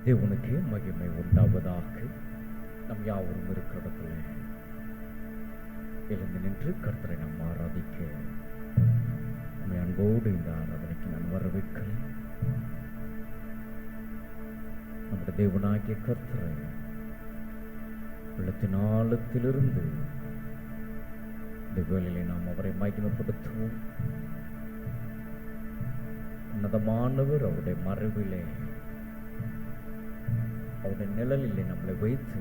தேவனுக்கு மகிமை உண்டாவதாக. நம் யாவரும் இருக்கிற இடத்துல எழுந்து நின்று கர்த்தரை நாம் ஆராதிக்க நம்மை அன்போடு இந்த ஆராதனைக்கு நான் வரவேற்கிறேன். நம்முடைய தேவனாகிய கர்த்தரை உள்ளத்தின் ஆழத்திலிருந்து இந்த வேளையிலே நாம் அவரை மகிமைப்படுத்துவோம். உன்னதமானவர் அவருடைய மறைவிலே, அவருடைய நிழலிலே நம்மளை வைத்து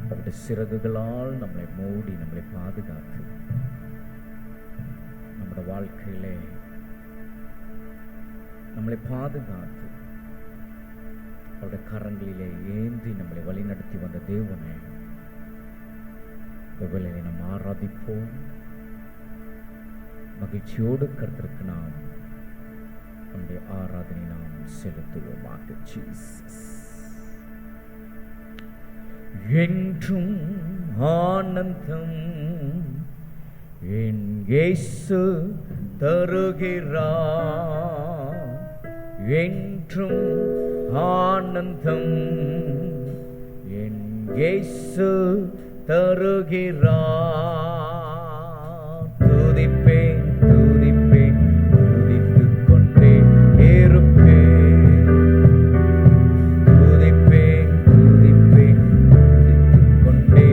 அவருடைய சிறகுகளால் நம்மளை மூடி நம்மளை பாதுகாத்து நம்முடைய வாழ்க்கையிலே நம்மளை பாதுகாத்து அவருடைய கரங்களிலே ஏந்தி நம்மளை வழிநடத்தி வந்த தேவனை வேளையிலே நாம் ஆராதிப்போம். மகிழ்ச்சியோடு கர்த்தருக்கு நாம் நம்முடைய ஆராதனை நாம் செலுத்துவோமாக. ஜீசஸ் என்றும் ஆனந்தம் என் இயேசு தருகிறார், என்றும் ஆனந்தம் என் இயேசு தருகிறார். துதிப்பேன் துதிப்பேன் துதித்துக் கொண்டே இருப்பேன், துதிப்பேன் துதிப்பேன் துதித்துக் கொண்டே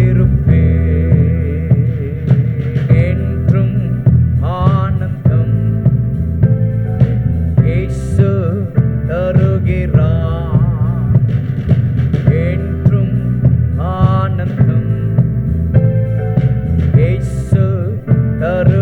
இருப்பேன். என்றும் ஆனந்தம் இயேசு தருகிறார், என்றும் ஆனந்தம் இயேசு தருகிறார்.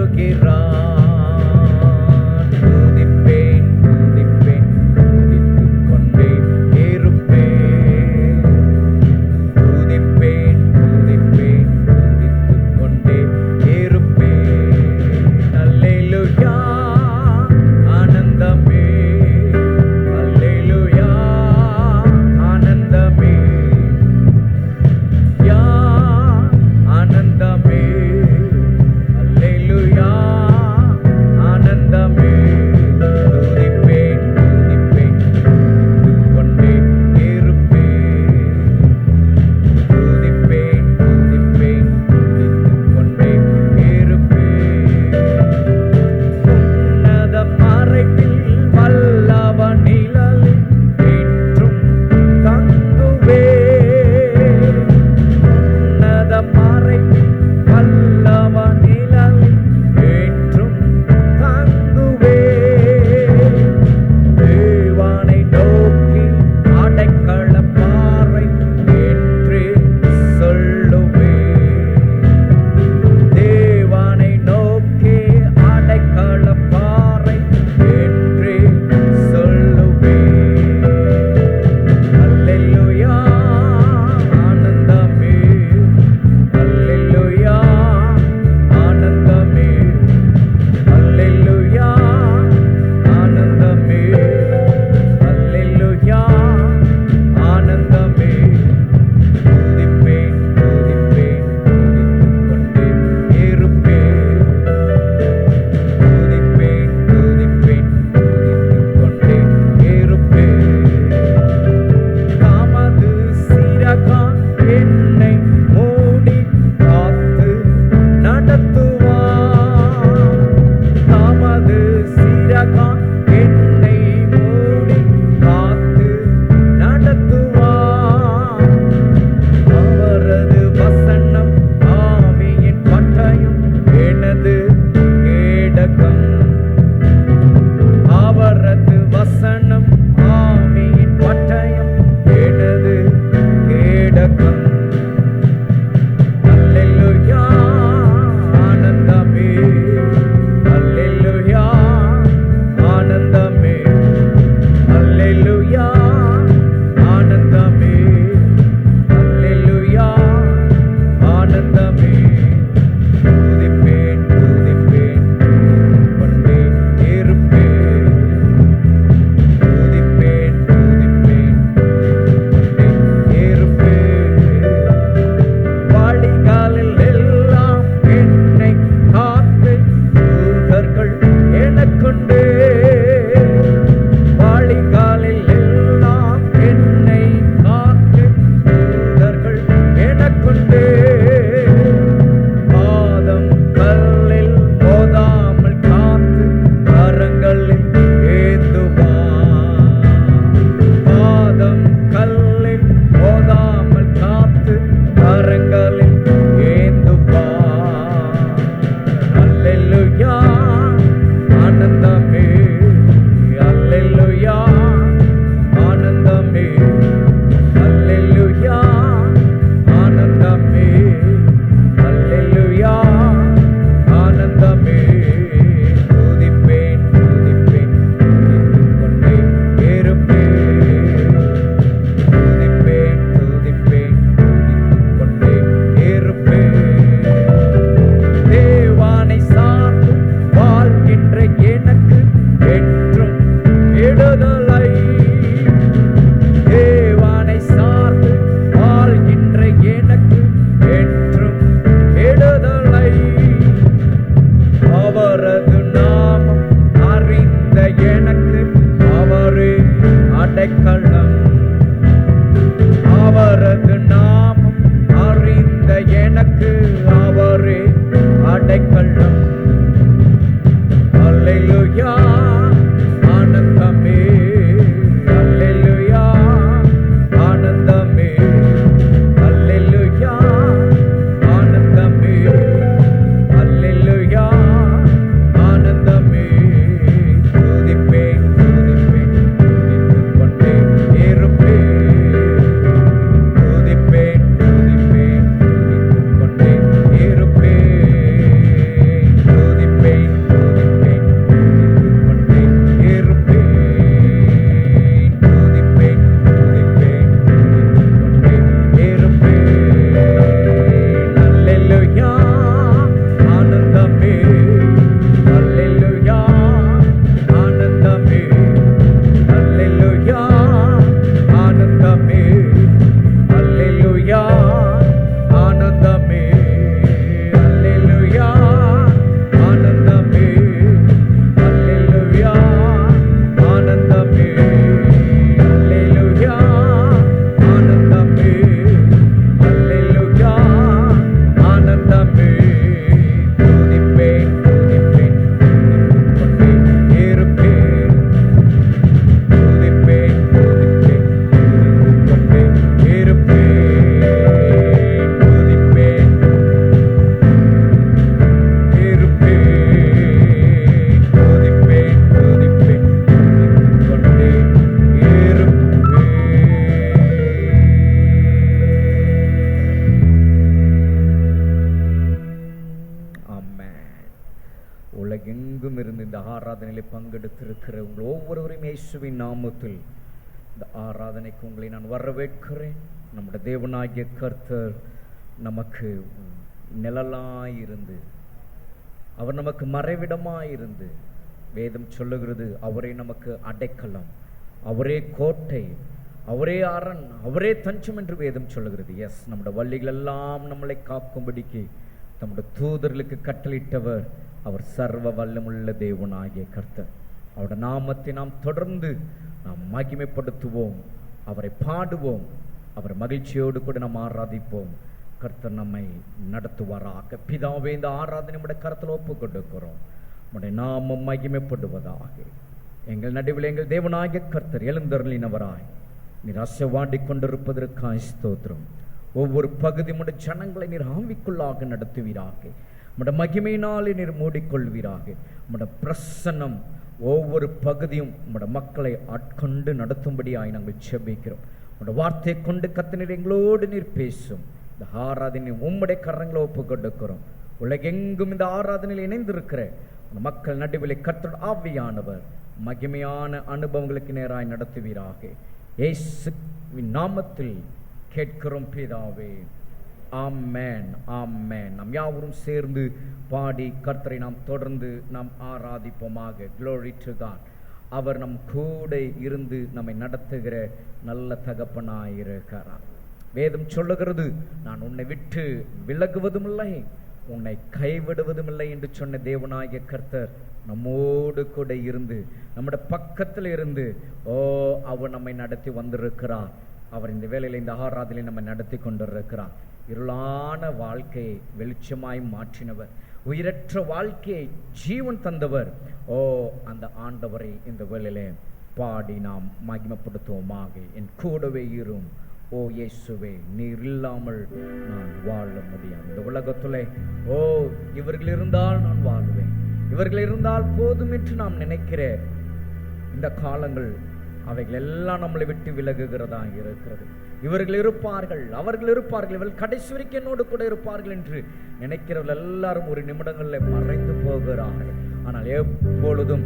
எனக்கு அவரே அடைக்கலம். அல்லேலூயா ஆனந்தமே, அல்லேலூயா ஆனந்தமே, அல்லேலூயா ஆனந்தமே, அல்லேலூயா ஆனந்தமே. துதிப்பேன் துதிப்பேன் துதித்துக் கொண்டே இருப்பேன். துதிப்பேன் துதிப்பேன் துதித்துக் கொண்டே இருப்பேன். துதிப்பேன் துதிப்பேன் துதித்துக் கொண்டே இருப்பேன். துதிப்பேன் துதிப்பேன் துதித்துக் கொண்டே இருப்பேன். அல்லேலூயா ஆனந்தமே, அல்லேலூயா ஆனந்தமே, அல்லேலூயா ஆனந்தமே, அல்லேலூயா ஆனந்தமே, அல்லேலூயா ஆனந்தமே, அல்லேலூயா ஆனந்தமே, அல்லேலூயா ஆனந்தமே, அல்லேலூயா ஆனந்தமே. துதிப்பேன் துதிப்பேன் துதித்துக் கொண்டே இருப்பேன். துதிப்பேன் துதிப்பேன் துதித்துக் கொண்டே இருப்பேன். துதிப்பேன் இருப்பேன். துதிப்பேன் துதிப்பேன் துதித்துக் கொண்டே இருப்பேன். ஆமென். உலகெங்கும் இருந்து இந்த ஆராதனையில் பங்கெடுத்திருக்கிற உங்கள் ஒவ்வொருவரையும் இயேசுவின் நாமத்தில் இந்த ஆராதனைக்கு உங்களை நான் வரவேற்கிறேன். நம்முடைய தேவனாகிய கர்த்தர் நமக்கு நிழலாயிருந்து, அவர் நமக்கு மறைவிடமாயிருந்து, வேதம் சொல்லுகிறது அவரே நமக்கு அடைக்கலம், அவரே கோட்டை, அவரே அரண், அவரே தஞ்சம் என்று வேதம் சொல்லுகிறது. எஸ், நம்முடைய வழிகள் எல்லாம் நம்மளை காக்கும்படிக்கு நம்முடைய தூதர்களுக்கு கட்டளிட்டவர் அவர் சர்வ வல்லமுள்ள தேவனாகிய கர்த்தர். அவருடைய நாமத்தை நாம் தொடர்ந்து நாம் மகிமைப்படுத்துவோம், அவரை பாடுவோம், அவர் மகிழ்ச்சியோடு கூட நாம் ஆராதிப்போம். கர்த்தர் நம்மை நடத்துவாராக. பிதாவே, இந்த ஆராதனை நம்முடைய கருத்தில் ஒப்பு கொடுக்கிறோம். நம்முடைய நாமம் மகிமைப்படுவதாக. எங்கள் நடுவில் எங்கள் தேவனாகிய கர்த்தர் எழுந்தருளினவராய் நீர் அசைவாடி கொண்டிருப்பதற்காய் ஸ்தோத்திரம். ஒவ்வொரு பகுதி நம்முடைய ஜனங்களை நீர் ஆவிக்குள்ளாக நடத்துவீராக. நம்முடைய மகிமையினாலே நீர் மூடிக்கொள்வீராக. நம்முடைய பிரசன்னம் ஒவ்வொரு பகுதியும் நம்முடைய மக்களை ஆட்கொண்டு நடத்தும்படியாய் நாங்கள் செபிக்கிறோம். நம்முடைய வார்த்தையை கொண்டு கர்த்தர் எங்களோடு நீர் பேசும். இந்த ஆராதனை உம்முடைய கரங்களை ஒப்பு கொடுக்கிறோம். உலகெங்கும் இந்த ஆராதனையில் இணைந்திருக்கிற மக்கள் நடுவில் கர்த்தர் ஆவியானவர் மகிமையான அனுபவங்களுக்கு நேராய் நடத்துவீராக. இயேசுவின் நாமத்தில் கேட்கிறோம் பிதாவே, ஆமென், ஆமென். நாம் யாவரும் சேர்ந்து பாடி கர்த்தரை நாம் தொடர்ந்து நாம் ஆராதிப்போமாக. Glory to God. அவர் நம் கூட இருந்து நம்மை நடத்துகிற நல்ல தகப்பனாயிருக்கிறார். வேதம் சொல்லுகிறது, நான் உன்னை விட்டு விலகுவதும் இல்லை, உன்னை கைவிடுவதும் இல்லை என்று சொன்ன தேவனாகிய கர்த்தர் நம்மோடு கூட இருந்து நம்முடைய பக்கத்தில் இருந்து அவர் நம்மை நடத்தி வந்திருக்கிறார். அவர் இந்த வேளையில் இந்த ஆராதனை நம்மை நடத்தி கொண்டிருக்கிறார். இருளான வாழ்க்கையை வெளிச்சமாய் மாற்றினவர், உயிரற்ற வாழ்க்கையை ஜீவன் தந்தவர். அந்த ஆண்டவரை இந்த வேளையிலே பாடி நாம் மகிமைப்படுத்துவோமாக. என் கூடவே இரும் ஓ இயேசுவே, நீர் இல்லாமல் நான் வாழ முடியாது. இந்த உலகத்திலே இவர்கள் இருந்தால் நான் வாழ்வேன், இவர்கள் இருந்தால் போதும் என்று நாம் நினைக்கிற இந்த காலங்கள் அவைகள் எல்லாம் நம்மளை விட்டு விலகுகிறதா இருக்கிறது. இவர்கள் இருப்பார்கள், அவர்கள் இருப்பார்கள், இவர்கள் கடைசி வரைக்கும் என்னோடு கூட இருப்பார்கள் என்று நினைக்கிறவர்கள் எல்லாரும் ஒரு நிமிடங்களில் மறைந்து போகிறார்கள். ஆனால் எப்பொழுதும்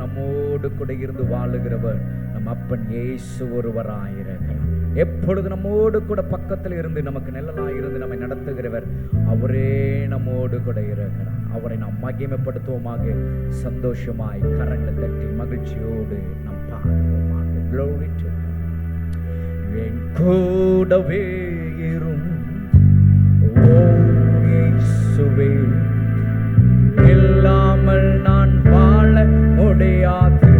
நம்மோடு கூட இருந்து வாழுகிறவர் நம் அப்பன் இயேசு ஒருவராயிருக்கிறார். எப்பொழுது நம்மோடு கூட பக்கத்தில் இருந்து நமக்கு நிழலாயிருந்து நம்மை நடத்துகிறவர் அவரே நம்மோடு கூட இருக்கிறார். அவரை நாம் மகிமைப்படுத்துவோமாக. சந்தோஷமாய் கரங்களை தட்டி மகிழ்ச்சியோடு நாம் பாடுவோமாக. Glory to God. என் கூடவே இரும் ஓ இயேசுவே, இல்லாமல் நான் வாழ முடியாது.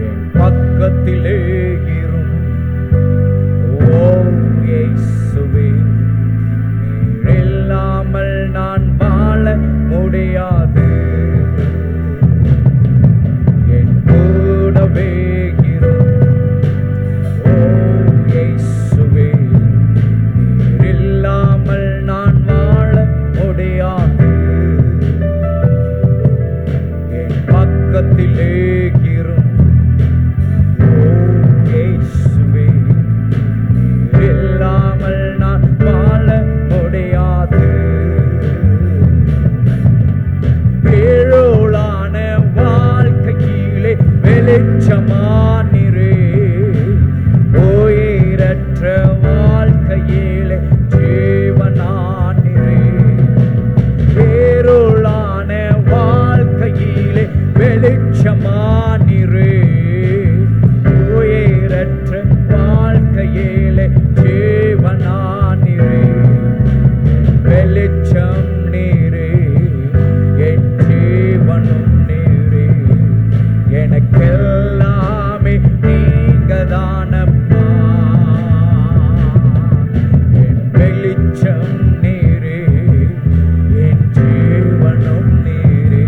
என் பக்கத்திலே இரும் ஓ இயேசுவே, வாழ்க்கையிலே ஜீவனானிரே, இருளான வாழ்க்கையிலே வெளிச்சமானிரே, உயிரற்ற வாழ்க்கையிலே ஜீவனானிரே, வெளிச்சம் நீரே, என் ஜீவனும் நீரே, எனக்கெல்லாமே நீங்கதானப்பா, என் வெளிச்சம் நீரே, என் ஜீவனும் நீரே,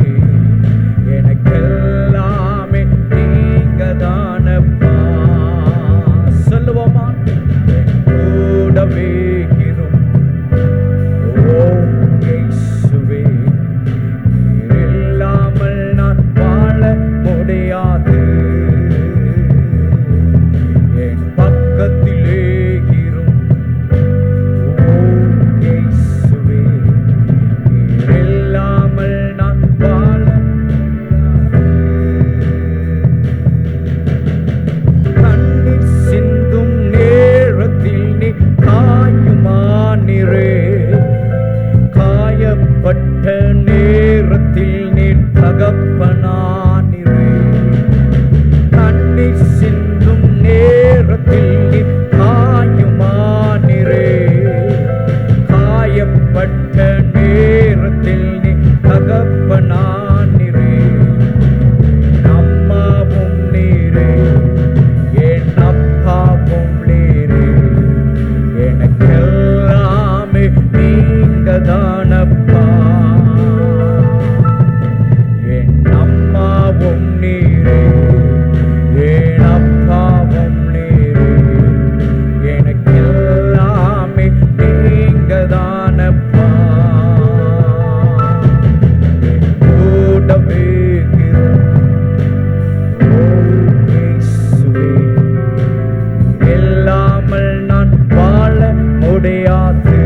எனக்கெல்லாமே நீங்கதானப்பா. சொல்லுவோமா? என் கூடவே இரும் ஓ இயேசுவே, நீர் இல்லாமல் நான் வாழ முடியாது, என் பக்கத்திலே இரும் ஓ இயேசுவே, நீர் இல்லாமல் நான் வாழ கண்ணீர் சிந்தும் நேரத்தில் நீ காயுமானிரே, காயப்பட்ட நேரத்தில் நீ தகப்பனானிரே, கண்ணீர் சிந்தும் நேரத்தில் நீ காயுமானிரே, காயப்பட்ட நேரத்தில் நீ தகப்பனானிரே, அம்மாவும் நீரே, என் அப்பாவும் நீரே, எனக்கெல்லாமே நீங்கதானப்பா, என் அம்மாவும் நீரே, என் அப்பாவும் நீரே, எனக்கெல்லாமே நீங்கதானப்பா, என் கூடவே இரும் ஓ இயேசுவே, இல்லாமல் நான் வாழ முடியாது,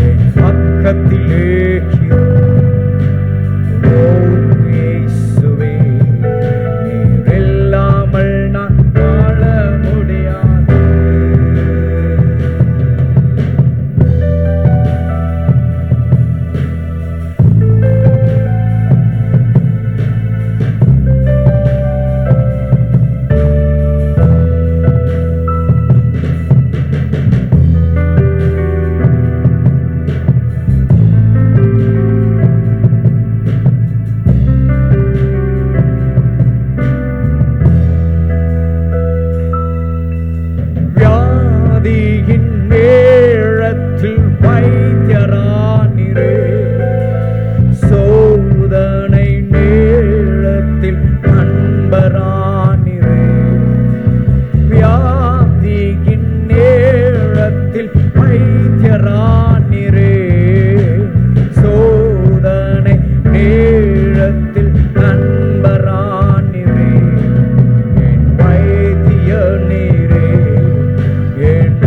என் பக்கத்திலே இரும் ஓ இயேசுவே, நீர் இல்லாமல் நான் வாழ முடியாது. வியாதியின் நேரத்தில் வைத்தியரானிரே, சோதனை நேரத்தில் நண்பரானிரே, வியாதியின் நேரத்தில் வைத்தியரானிரே, சோதனை நேரத்தில் நண்பரானிரே, என் வைத்திய நீரே, என்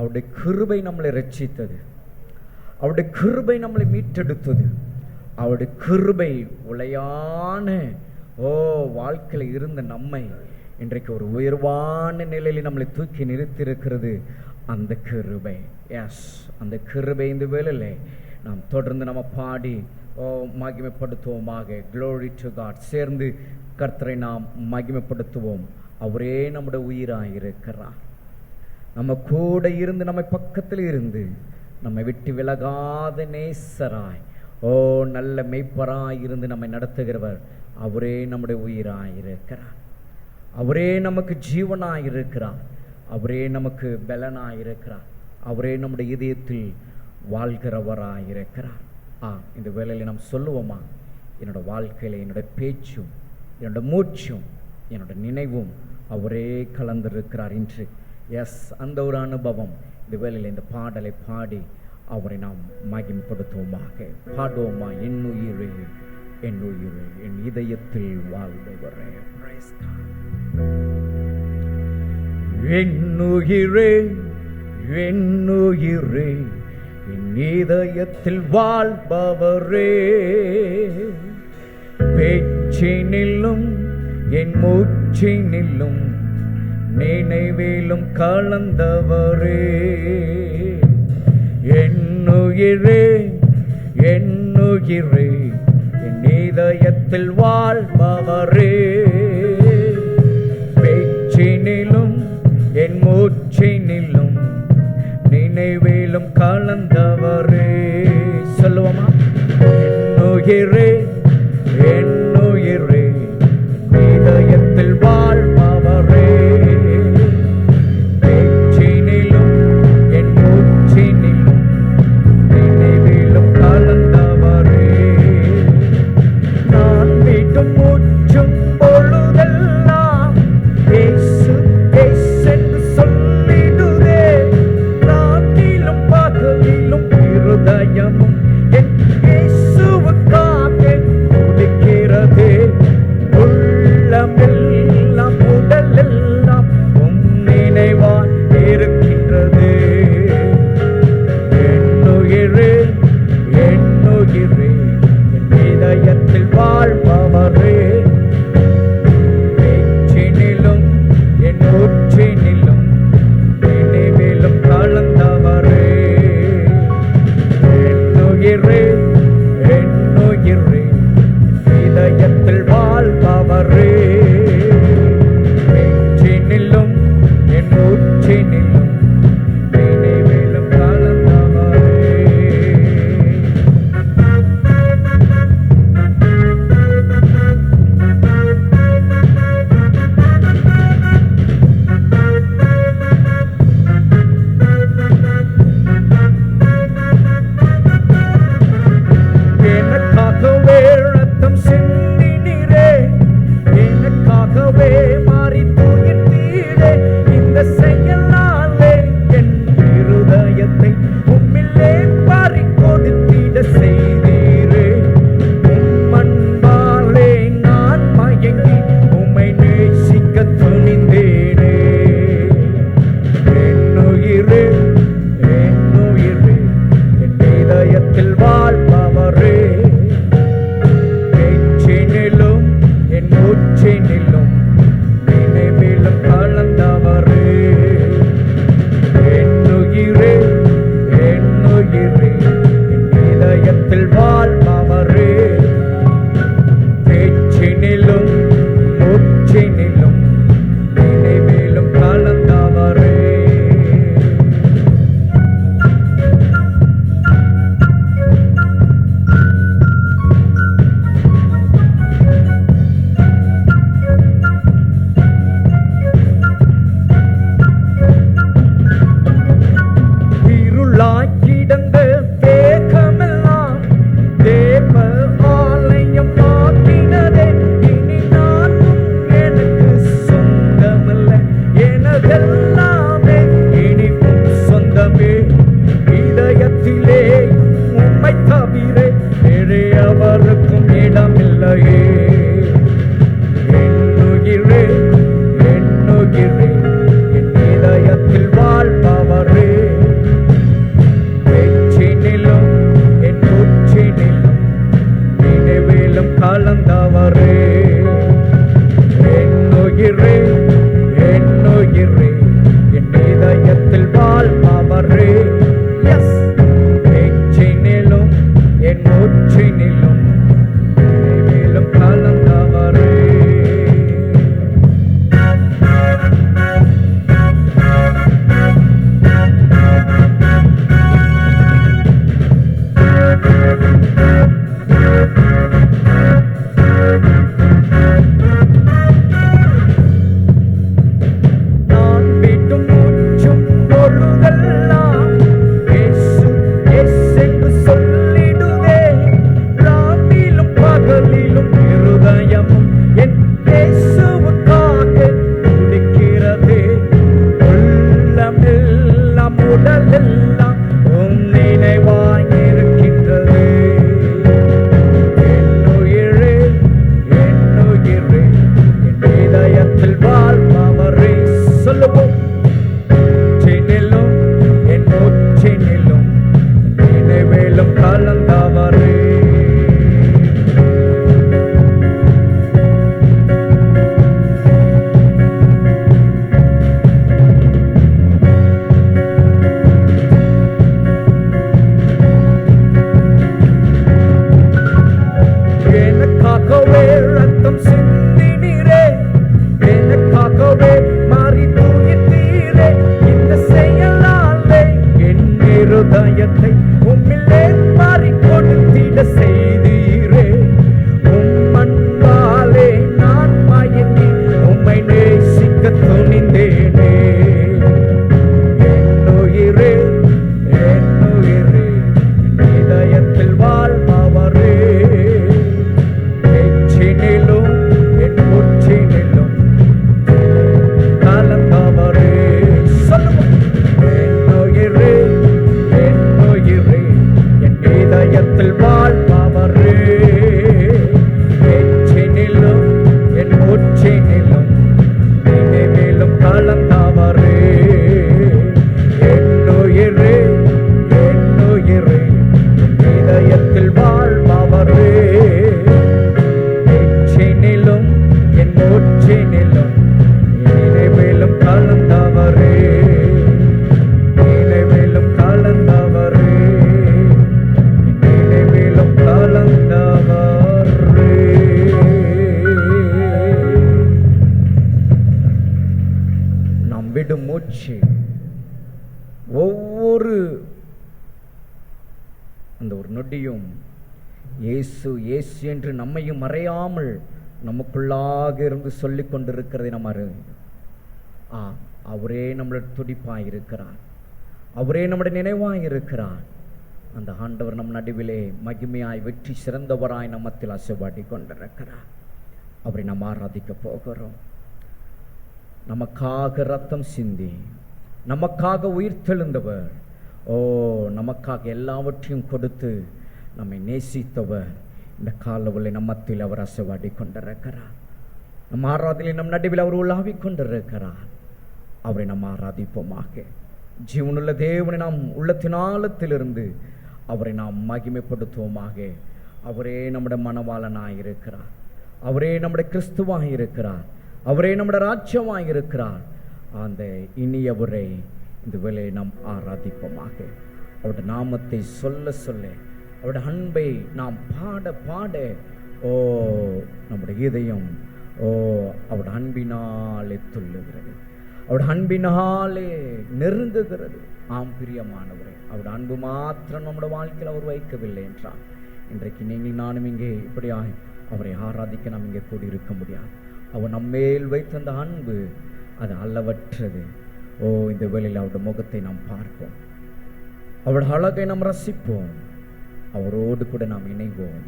அவருடைய கிருபை நம்மளை ரட்சித்தது, அவருடைய கிருபை நம்மளை மீட்டெடுத்தது, அவருடைய கிருபை உளையான வாழ்க்கையில் இருந்த நம்மை இன்றைக்கு ஒரு உயர்வான நிலையில் நம்மளை தூக்கி நிறுத்தியிருக்கிறது அந்த கிருபை. எஸ், அந்த கிருபை இந்த வேளையிலே நாம் தொடர்ந்து நம்ம பாடி மகிமைப்படுத்துவோமாக. Glory to God. சேர்ந்து கர்த்தரை நாம் மகிமைப்படுத்துவோம். அவரே நம்முடைய உயிராயிருக்கிறார். நம்ம கூட இருந்து, நம்ம பக்கத்தில் இருந்து, நம்மை விட்டு விலகாத நேசராய், நல்ல மெய்ப்பராய் இருந்து நம்மை நடத்துகிறவர் அவரே நம்முடைய உயிராயிருக்கிறார். அவரே நமக்கு ஜீவனாயிருக்கிறார். அவரே நமக்கு பலனாயிருக்கிறார். அவரே நம்முடைய இதயத்தில் வாழ்கிறவராயிருக்கிறார். இந்த வேளையில் நாம் சொல்லுவோமா, என்னோட வாழ்க்கையில் என்னோட பேச்சும் என்னோட மூச்சும் என்னோட நினைவும் அவரே கலந்திருக்கிறார் என்று. எஸ், அந்த ஒரு அனுபவம் இந்த வேளையில் இந்த பாடலை பாடி அவரை நாம் மகிமைப்படுத்துவோமாக. பாடுவோமா, என் உயிரே என் உயிரே என் இதயத்தில் வாழ்பவரே. என் உயிரே என் உயிரே என் இதயத்தில் வாழ்பவரே, பேச்சினிலும் என் மூச்சினிலும் நினைவிலும் கலந்தவரே. என் உயிரே என் உயிரே என் இதயத்தில் வாழ்பவரே, பேச்சினிலும் என் மூச்சினிலும் நினைவிலும் கலந்தவரே. சொல்லுவோமா, என் உயிரே என் உயிரே இதயத்தில் வாழ்பவரே, பேச்சினிலும் என் மூச்சினிலும் நினைவிலும் கலந்தவரே. நான் விடும் மூச்சும் பொழுதெல்லாம் இயேசு இயேசென்று சொல்லிடுதே. ராத்திரிலும் பகலிலும் இருதயமும் என் இயேசுவுக்காக துடிக்கிறதே. உள்ளமெல்லாம் உடலெல்லாம் உம் நினைவாய் இருக்கின்றதே. என் உயிரே என் உயிரே என் இதயத்தில் வாழ்பவரே, பேச்சினிலும் என் மூச்சினிலும் நினைவிலும் கலந்தவரே. என் உயிரே என் உயிரே இதயத்தில் வாழ்பவரே, பேச்சினிலும் என் மூச்சினிலும் நினைவிலும் கலந்தவரே. எனக்காகவே ரத்தம் சிந்தினீரே, எனக்காகவே மாறி துயிர்த்தீரே. இந்த செயலாலே என் இருதயத்தை உம்மிலே பறிக் கொடுத்திட செய்தீரே. உம் அன்பாலே நான் மயங்கி உம்மை நேசிக்க துணிந்தேனே. என் உயிரே என் உயிரே என் இதயத்தில் வாழ்பவரே, பேச்சினிலும் என் மூச்சினிலும் நினைவிலும் கலந்தவரே. என் உயிரே என் உயிரே என் இதயத்தில் வாழ்பவரே, பேச்சினிலும் மூச்சினிலும் நினைவிலும் கலந்தவரே. இருளாய் கிடந்த தேகமெல்லாம் தேவ ஆலயம் ஆக்கினதே. இனி நானும் எனக்கு சொந்தமல்ல, எனதெல்லாமே இனி உம் சொந்தமே. இதயத்திலே உம்மை தவிர வேறு எவருக்கும் இடமில்லையே. என் உயிரே என் உயிரே என் இதயத்தில் வாழ்பவரே, மூச்சினிலும் மேலும் கலந்தவரே. ஒவ்வொரு அந்த ஒரு நொடியும் இயேசு இயேசு என்று நம்மையும் மறையாமல் நமக்குள்ளாக இருந்து சொல்லிக் கொண்டிருக்கிறதை நம்ம அவரே நம்மளோட துடிப்பாய் இருக்கிறார், அவரே நம்முடைய நினைவாய் இருக்கிறார். அந்த ஆண்டவர் நம் நடுவிலே மகிமையாய் வெற்றி சிறந்தவராய் நம்மத்தில் அசைவாடி கொண்டிருக்கிறார். அவரை நாம் ஆராதிக்க போகிறோம். நமக்காக ரத்தம் சிந்தி நமக்காக உயிர் தெழுந்தவர், நமக்காக எல்லாவற்றையும் கொடுத்து நம்மை நேசித்தவர் இந்த காலவளை நம்மத்தில் அவர் அசைவாடி கொண்டிருக்கிறார். நம் ஆராதனை நம் நடுவில் அவர் உலாவிக் கொண்டிருக்கிறார். அவரை நாம் ஆராதிப்போமாக. ஜீவனுள்ள தேவனை நாம் உள்ளத்தினாலத்திலிருந்து அவரை நாம் மகிமைப்படுத்துவோமாக. அவரே நம்முடைய மணவாளனாய் இருக்கிறார், அவரே நம்முடைய கிறிஸ்துவாய் இருக்கிறார், அவரே நம்முடைய ராஜ்யமாய் இருக்கிறார். அந்த இனியவரை இந்த வேளையை நாம் ஆராதிப்போமாக. அவருடைய நாமத்தை சொல்ல சொல்ல, அவருடைய அன்பை நாம் பாட பாட, நம்முடைய இதயம் அவருடைய அன்பினாலே துள்ளுகிறது, அவருடைய அன்பினாலே நெருங்குகிறது. ஆம் பிரியமானவரே, அவருடைய அன்பு மாத்திரம் நம்முடைய வாழ்க்கையில் அவர் வைக்கவில்லை என்றால் இன்றைக்கு நீங்கள் நானும் இங்கே இப்படியாய் அவரை ஆராதிக்க நாம் இங்கே கூடியிருக்க முடியாது. அவர் நம்மேல் வைத்த அந்த அன்பு அது அளவற்றது. இந்த வேளையில் அவருடைய முகத்தை நாம் பார்ப்போம், அவருடைய அழகை நாம் ரசிப்போம், அவரோடு கூட நாம் இணைவோம்,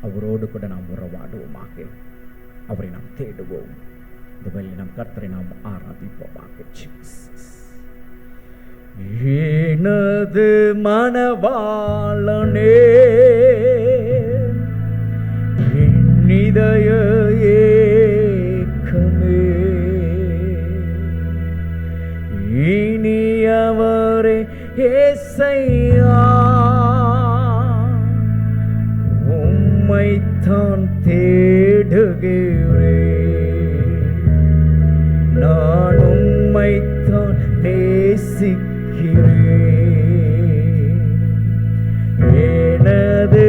அவரோடு கூட நாம் உறவாடுவோமாக. அவரை நாம் தேடுவோம். இந்த வேளையில் நாம் கர்த்தரை நாம் ஆராதிப்போமாக. எனது மணவாளனே, இதய ஏக்கமே, இனியவரே ஏசையா, உம்மைத்தான் தேடுகிறேன், நான் உம்மைத்தான் நேசிக்கிறேன். எனது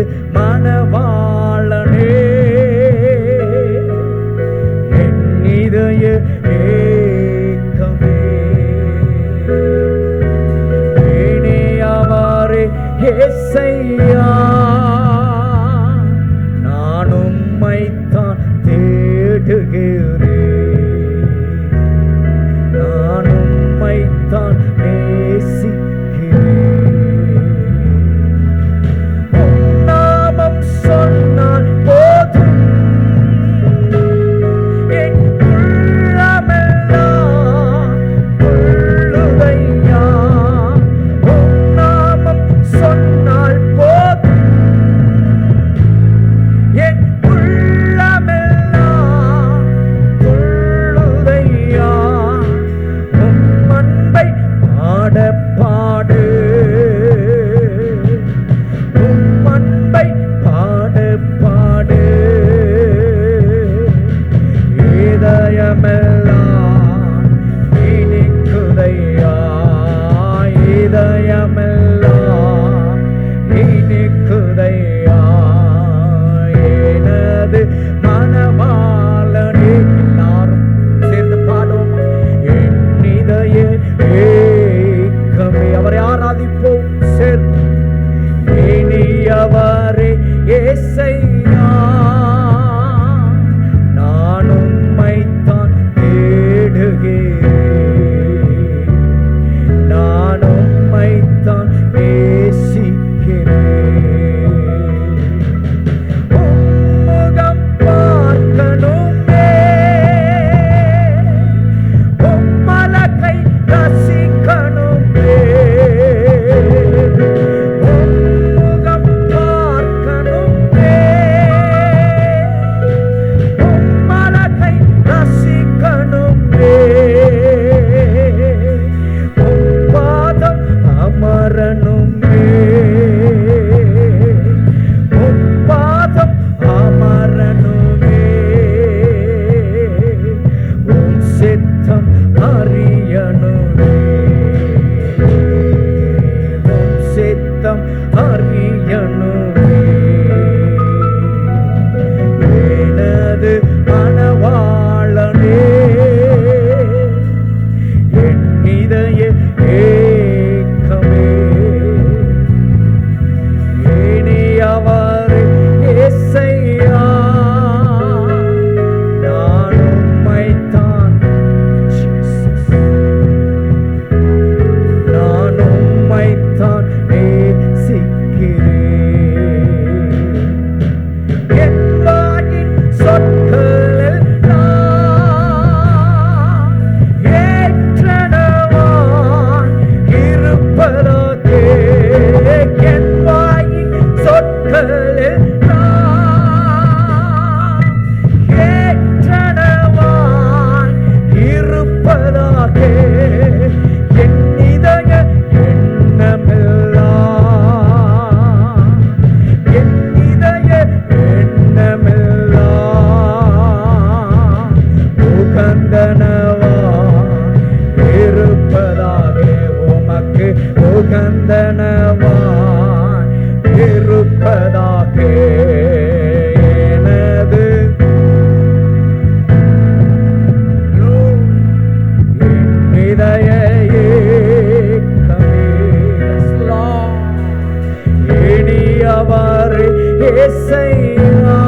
ஏசையா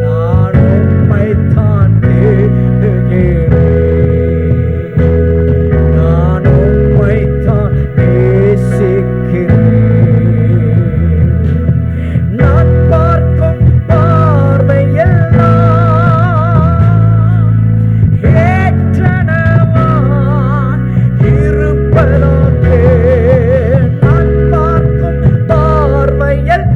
நான் உம்மைத்தான் தேடுகிறேன், நான் உம்மைத்தான் நேசிக்கிறேன். நான் பார்க்கும் பார்வையெல்லாம் ஏற்றனவாய் இருப்பதாக, நான் பார்க்கும் பார்வையெல்லாம்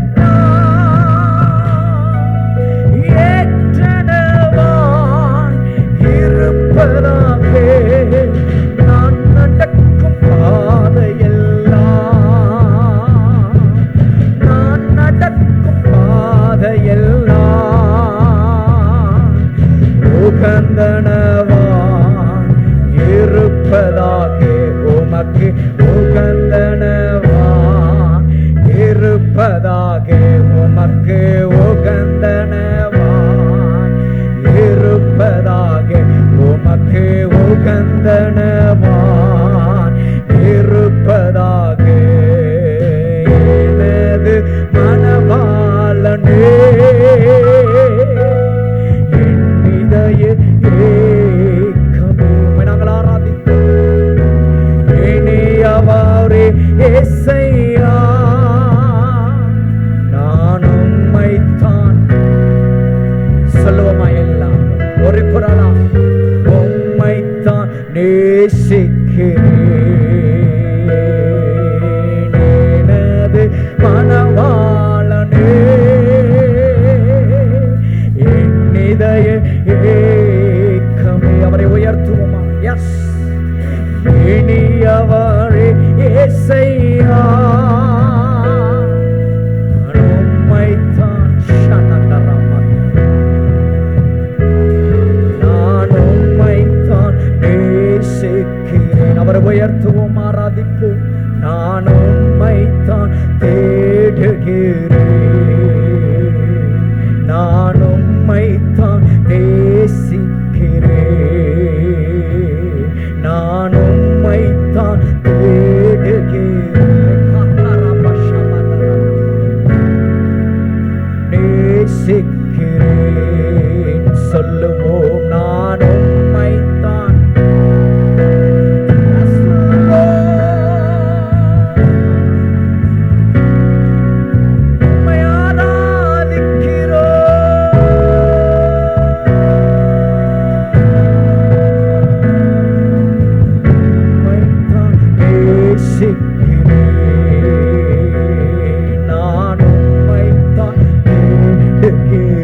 ஏற்றனவாய் இருப்பதாக, நான் நடக்கும் பாதையெல்லாம், நான் நடக்கும் பாதையெல்லாம் உகந்தனவாய் இருப்பதாக, உமக்கு உகந்தனவாய் இருப்பதாக, உமக்கு உகந்தனவாய் இருப்பதாக, உமக்கு உகந்தனவாய் இருப்பதாக. எனது மணவாளனே என் இதய ஏக்கமே, நாங்கள் ஆராதிப்போம். இனியவரே ஏசையா நான் உம்மைத்தான், சொல்லுவோமா எல்லாம் ஒரு குரலா, உம்மைத்தான் நேசிக்கிறேன், எனது மணவாளனே என் இதய ஏக்கமே. அவரை உயர்த்துவோமா? எஸ், இனியவரே ஏசையா நான் உம்மைத்தான் ஷனதரமா, நான் உம்மைத்தான் நேசிக்கிறேன். அவரை உயர்த்துவோம், ஆராதிப்போம். நான் உம்மைத்தான் தேடுகிறேன், நான் உம்மைத்தான் நேசிக்கிறேன், நான் உம்மைத்தான் தேடுகிறேன், நேசிக்கிறேன். சொல்லுவோம், நான் உம்மைத்தான் உம்மை ஆராதிக்கிறோம், உம்மைத்தான் நேசிக்கிறேன், நான் உம்மைத்தான் தேடுகிறேன்.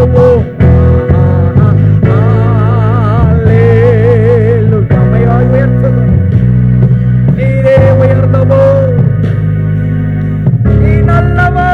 உயர்த்துவோம். உம்மையாய் உயர்த்துவோம். நீரே உயர்ந்தவோ, நீ நல்லவா.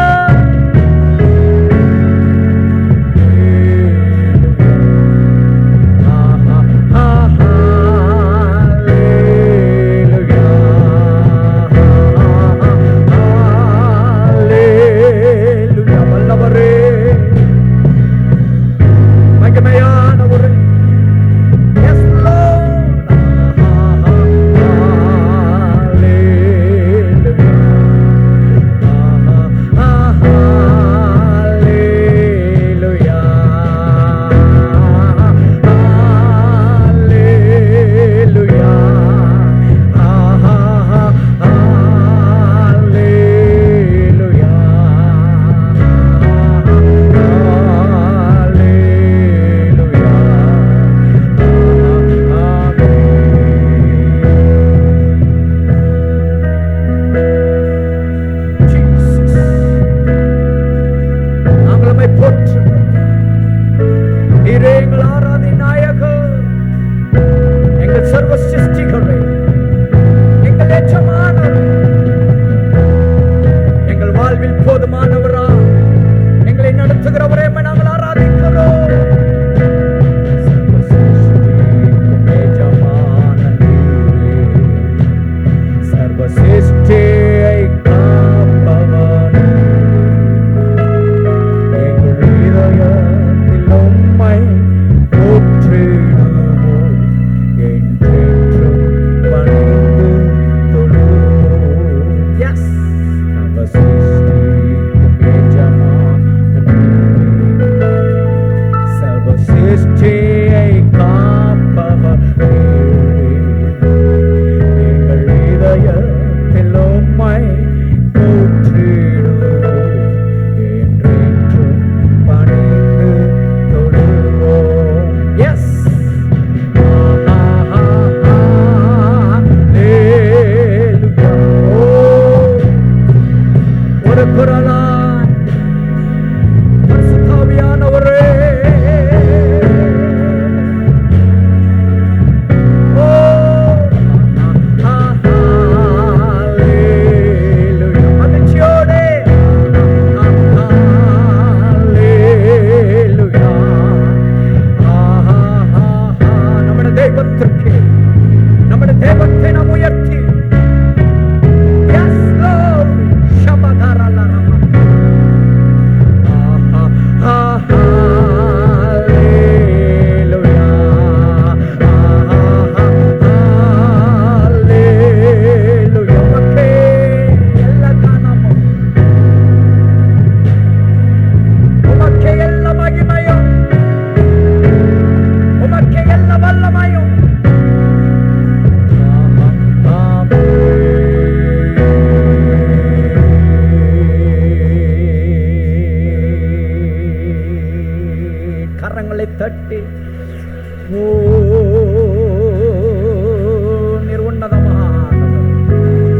தட்டி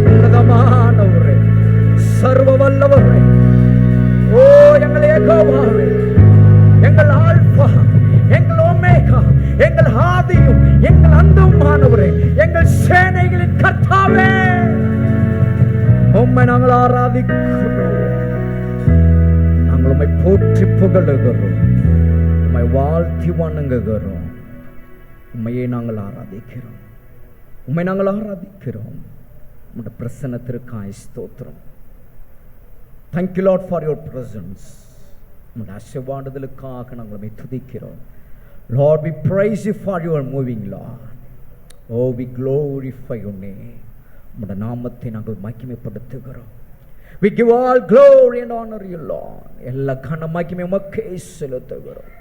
உன்னதமானவரே, சர்வ வல்லவரே, ஓ எங்கள் யெகோவாவே, எங்கள் ஆல்பா, எங்கள் ஒமேகா, எங்கள் ஆதியும் எங்கள் அந்தமானவரே, எங்கள் சேனைகளின் கர்த்தாவே, உம்மை நாங்கள் ஆராதிக்கிறோம். நாங்கள் உம்மை போற்றி புகழுகிறோம், உம்மை வாழ்த்தி வணங்குகிறோம். உம்மையே நாங்கள் ஆராதிக்கிறோம், உம்மை நாங்கள் ஆராதிக்கிறோம். உம்முடைய பிரசன்னத்திற்காய் ஸ்தோத்திரம். Thank you Lord for your presence. உம்முடைய ஆசீர்வாதங்களுக்காக நாங்கள் உம்மை துதிக்கிறோம். Lord, we praise you for your moving, Lord. Oh, we glorify your name. உம்முடைய நாமத்தை நாங்கள் மகிமைப்படுத்துகிறோம். We give all glory and honor you, Lord. எல்லா கன மகிமை உமக்கே செலுத்துகிறோம்.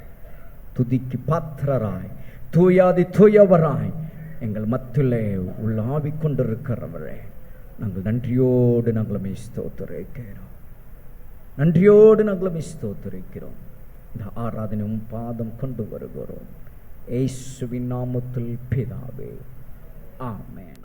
துதிக்கு பாத்திரராய், தூயாதி தூயவராய் எங்கள் மத்தியிலே உள்ளாவிக் கொண்டிருக்கிறவரே, நாங்கள் நன்றியோடு நாங்கள் ஸ்தோத்திரிக்கிறோம். நன்றியோடு நாங்கள் ஸ்தோத்திரிக்கிறோம். இந்த ஆராதனையும் பாதம் கொண்டு வருகிறோம். இயேசுவின் நாமத்தில் பிதாவே, ஆமென்.